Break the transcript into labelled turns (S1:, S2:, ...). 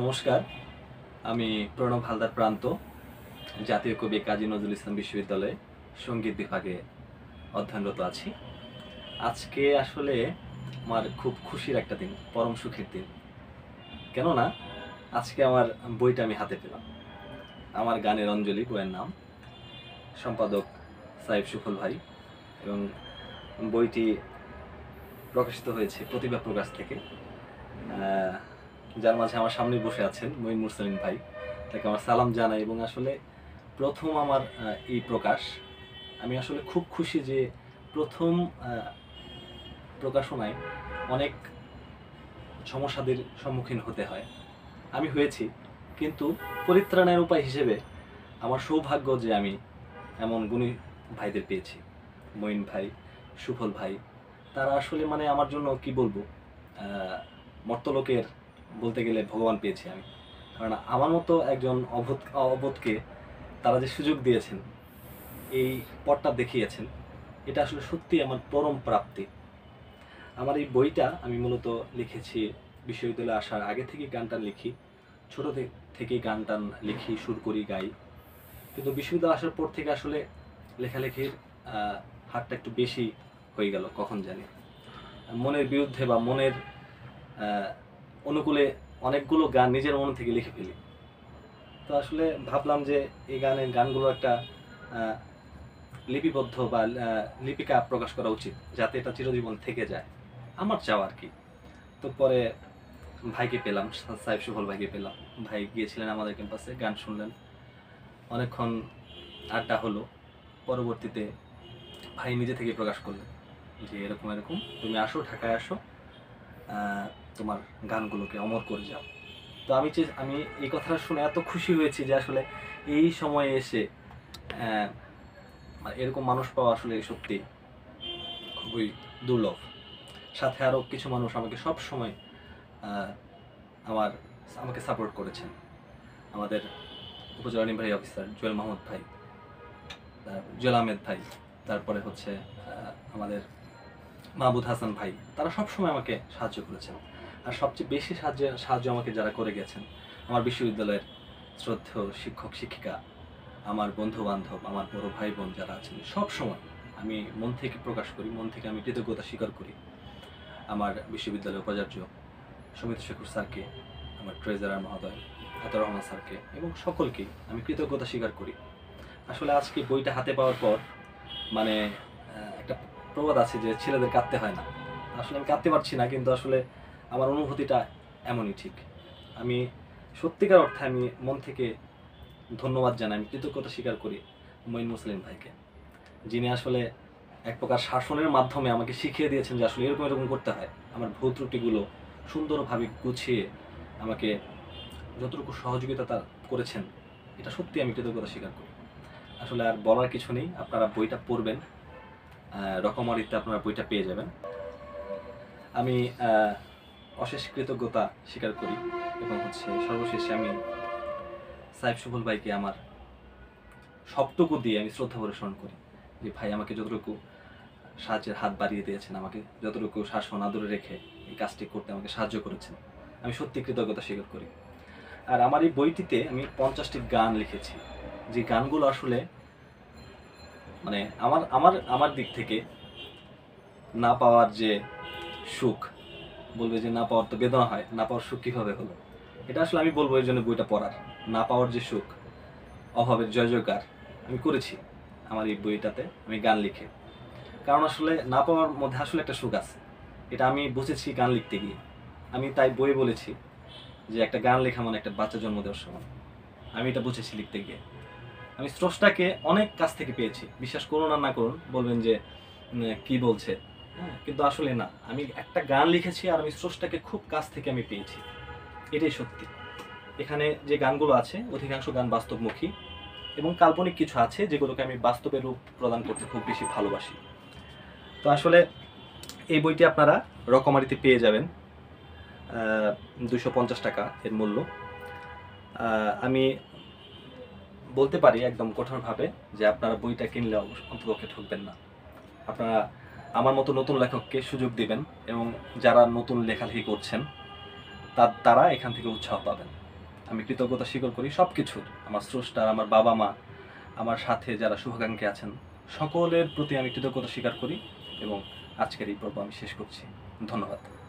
S1: নমস্কার, আমি প্রণব হালদার প্রান্ত, জাতীয় কবি কাজী নজরুল ইসলাম বিশ্ববিদ্যালয়ে সঙ্গীত বিভাগে অধ্যয়নরত আছি। আজকে আসলে আমার খুব খুশির একটা দিন, পরম সুখের দিন। কেননা আজকে আমার বইটা আমি হাতে পেলাম। আমার গানের অঞ্জলি বইয়ের নাম, সম্পাদক সাইফ সুফল ভাই, এবং বইটি প্রকাশিত হয়েছে প্রতিভা প্রকাশ থেকে। যার মাঝে আমার সামনে বসে আছেন মঈন মুরসালিন ভাই, তাকে আমার সালাম জানাই। এবং আসলে প্রথম আমার এই প্রকাশ, আমি আসলে খুব খুশি যে প্রথম প্রকাশনায় অনেক সমস্যাদের সম্মুখীন হতে হয়, আমি হয়েছি। কিন্তু পরিত্রাণের উপায় হিসেবে আমার সৌভাগ্য যে আমি এমন গুণী ভাইদের পেয়েছি। মঈন ভাই, সুফল ভাই, তারা আসলে মানে আমার জন্য কি বলবো, মর্তলোকের বলতে গেলে ভগবান পেয়েছি আমি। কারণ আমার মতো একজন অবোধকে তারা যে সুযোগ দিয়েছেন, এই পথটা দেখিয়েছেন, এটা আসলে সত্যি আমার পরম প্রাপ্তি। আমার এই বইটা আমি মূলত লিখেছি বিশ্ববিদ্যালয়ে আসার আগে থেকে। গান টান লিখি, ছোটো থেকেই গান টান লিখি, সুর করি, গাই। কিন্তু বিশ্ববিদ্যালয়ে আসার পর থেকে আসলে লেখালেখির হারটা একটু বেশি হয়ে গেল, কখন জানি মনের বিরুদ্ধে বা মনের অনুকূলে অনেকগুলো গান নিজের মন থেকে লিখে ফেলি। তো আসলে ভাবলাম যে এই গানগুলো একটা লিপিবদ্ধ বা লিপিকা প্রকাশ করা উচিত, যাতে এটা চিরজীবন থেকে যায়, আমার চাওয়া আর কি। তো পরে ভাইকে পেলাম, সাইফ সুফল ভাইকে পেলাম। ভাই গিয়েছিলেন আমাদের ক্যাম্পাসে, গান শুনলেন, অনেকক্ষণ আড্ডা হলো। পরবর্তীতে ভাই নিজে থেকে প্রকাশ করলেন যে এরকম এরকম তুমি আসো, ঢাকায় আসো, তোমার গানগুলোকে অমর করে যাও। তো আমি এই কথাটা শুনে এত খুশি হয়েছি যে আসলে এই সময়ে এসে এরকম মানুষ পাওয়া আসলে সত্যি খুবই দুর্লভ। সাথে আরও কিছু মানুষ আমাকে সব সময় আমাকে সাপোর্ট করেছেন। আমাদের উপজেলা নির্বাহী অফিসার জুয়েল মাহমুদ ভাই, জুয়েল আহমেদ ভাই, তারপরে হচ্ছে আমাদের মাহবুদ হাসান ভাই, তারা সবসময় আমাকে সাহায্য করেছেন। আর সবচেয়ে বেশি সাহায্য আমাকে যারা করে গেছেন, আমার বিশ্ববিদ্যালয়ের শ্রদ্ধেয় শিক্ষক শিক্ষিকা, আমার বন্ধু বান্ধব, আমার বড় ভাই বোন যারা আছেন, সব সময় আমি মন থেকে প্রকাশ করি, মন থেকে আমি কৃতজ্ঞতা স্বীকার করি আমার বিশ্ববিদ্যালয়ের উপাচার্য সমিত শেখর স্যারকে, আমার ট্রেজারার মহোদয় আতর রহমান স্যারকে, এবং সকলকেই আমি কৃতজ্ঞতা স্বীকার করি। আসলে আজকে বইটা হাতে পাওয়ার পর মানে একটা প্রবাদ আছে যে ছেলেদের কাঁদতে হয় না। আসলে আমি কাঁদতে পারছি না, কিন্তু আসলে আমার অনুভূতিটা এমনই। ঠিক আমি সত্যিকার অর্থে আমি মন থেকে ধন্যবাদ জানাই, আমি কৃতজ্ঞতা স্বীকার করি মঈন মুসলিম ভাইকে, যিনি আসলে এক প্রকার শাসনের মাধ্যমে আমাকে শিখিয়ে দিয়েছেন যে আসলে এরকম এরকম করতে হয়। আমার ভুল ত্রুটিগুলো সুন্দরভাবে গুছিয়ে আমাকে যতটুকু সহযোগিতা করেছেন, এটা সত্যি আমি কৃতজ্ঞতা স্বীকার করি। আসলে আর বলার কিছু নেই, আপনারা বইটা পড়বেন, রকমারিতে আপনারা বইটা পেয়ে যাবেন। আমি অশেষ কৃতজ্ঞতা স্বীকার করি, এবং হচ্ছে সর্বশেষে আমি সাইফ সুফল ভাইকে আমার সবটুকু দিয়ে আমি শ্রদ্ধা স্মরণ করি যে ভাই আমাকে যতটুকু সাহায্যের হাত বাড়িয়ে দিয়েছেন, আমাকে যতটুকু শাসন আদরে রেখে এই কাজটি করতে আমাকে সাহায্য করেছেন, আমি সত্যি কৃতজ্ঞতা স্বীকার করি। আর আমার এই বইটিতে আমি 50টি গান লিখেছি, যে গানগুলো আসলে মানে আমার আমার আমার দিক থেকে না পাওয়ার যে সুখ, বলবে যে না পাওয়ার তো বেদনা হয়, না পাওয়ার সুখ কীভাবে হলো, এটা আসলে আমি বলবো এই জন্য বইটা পড়ার। না পাওয়ার যে সুখ, অভাবের জয় জয়কার আমি করেছি আমার এই বইটাতে আমি গান লিখে। কারণ আসলে না পাওয়ার মধ্যে আসলে একটা সুখ আছে, এটা আমি বুঝেছি গান লিখতে গিয়ে। আমি তাই বই বলেছি যে একটা গান লেখা মানে একটা বাচ্চা জন্ম দেওয়ার সমান। আমি এটা বুঝেছি লিখতে গিয়ে। আমি স্রষ্টাকে অনেক কাছ থেকে পেয়েছি, বিশ্বাস করুন আর না করুন, বলবেন যে কি বলছে, হ্যাঁ, কিন্তু আসলে না, আমি একটা গান লিখেছি আর আমি স্রষ্টাকে খুব কাছ থেকে আমি পেয়েছি, এটাই সত্যি। এখানে যে গানগুলো আছে অধিকাংশ গান বাস্তবমুখী, এবং কাল্পনিক কিছু আছে যেগুলোকে আমি বাস্তবে রূপ প্রদান করতে খুব বেশি ভালোবাসি। তো আসলে এই বইটি আপনারা রকমারিতে পেয়ে যাবেন, 250 টাকা এর মূল্য। আমি বলতে পারি একদম কঠোরভাবে যে আপনারা বইটা কিনলে অন্ততপক্ষে ঠকবেন না। আপনারা আমার মতো নতুন লেখককে সুযোগ দিবেন, এবং যারা নতুন লেখালেখি করছেন তারা এখান থেকে উৎসাহ পাবেন। আমি কৃতজ্ঞতা স্বীকার করি সব কিছুর, আমার স্রষ্টার, আমার বাবা মা, আমার সাথে যারা শুভাকাঙ্ক্ষী আছেন সকলের প্রতি আমি কৃতজ্ঞতা স্বীকার করি এবং আজকের এই পর্ব আমি শেষ করছি। ধন্যবাদ।